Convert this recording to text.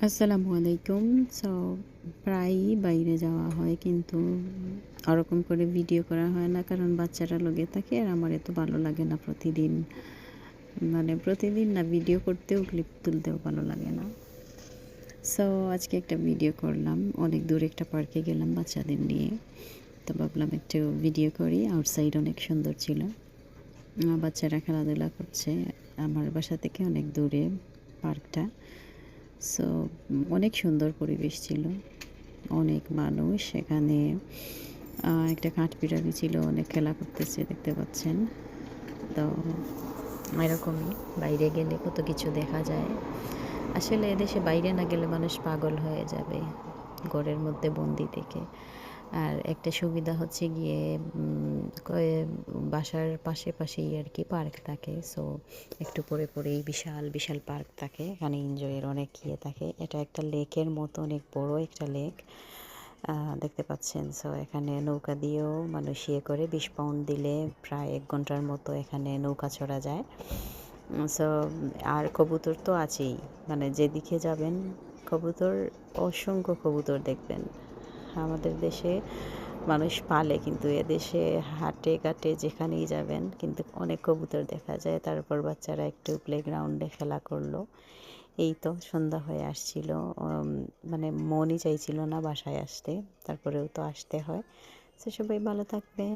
আসসালামু আলাইকুম। সো প্রায়ই বাইরে যাওয়া হয়, কিন্তু ওরকম করে ভিডিও করা হয় না, কারণ বাচ্চারা লগে থাকে আর আমার এত ভালো লাগে না প্রতিদিন, মানে প্রতিদিন না, ভিডিও করতেও ক্লিপ তুলতেও ভালো লাগে না। সো আজকে একটা ভিডিও করলাম, অনেক দূর একটা পার্কে গেলাম বাচ্চাদের নিয়ে। তো ভাবলাম একটু ভিডিও করি। আউটসাইড অনেক সুন্দর ছিল, বাচ্চারা খেলাধুলা করছে। আমার বাসা থেকে অনেক দূরে পার্কটা। সো অনেক সুন্দর পরিবেশ ছিল, অনেক মানুষ সেখানে। একটা কাঠবিড়ালি ছিল, অনেক খেলা করতেছে, দেখতে পাচ্ছেন। তো এরকমই বাইরে গেলে কত কিছু দেখা যায়। আসলে এদেশে বাইরে না গেলে মানুষ পাগল হয়ে যাবে ঘরের মধ্যে বন্দি থেকে। আর একটা সুবিধা হচ্ছে গিয়ে বাসার পাশেই আর কি পার্ক থাকে। সো একটু পরেই বিশাল বিশাল পার্ক থাকে, এখানে এনজয়ের অনেক থাকে। এটা একটা লেকের মতো, অনেক বড় একটা লেক, দেখতে পাচ্ছেন। সো এখানে নৌকা দিয়েও মানুষ করে 20 পাউন্ড দিলে প্রায় 1 ঘন্টার মতো এখানে নৌকা চড়া যায়। সো আর কবুতর তো আছেই, মানে যেদিকে যাবেন কবুতর, অসংখ্য কবুতর দেখবেন। আমাদের দেশে মানুষ পালে, কিন্তু এদেশে হাটে ঘাটে যেখানেই যাবেন কিন্তু অনেক কবুতর দেখা যায়। তারপর বাচ্চারা একটু প্লেগ্রাউন্ডে খেলা করলো। এই তো সন্ধ্যা হয়ে আসছিল, মানে মনই চাইছিল না বাসায় আসতে, তারপরেও তো আসতে হয়। সে সবাই ভালো থাকবে।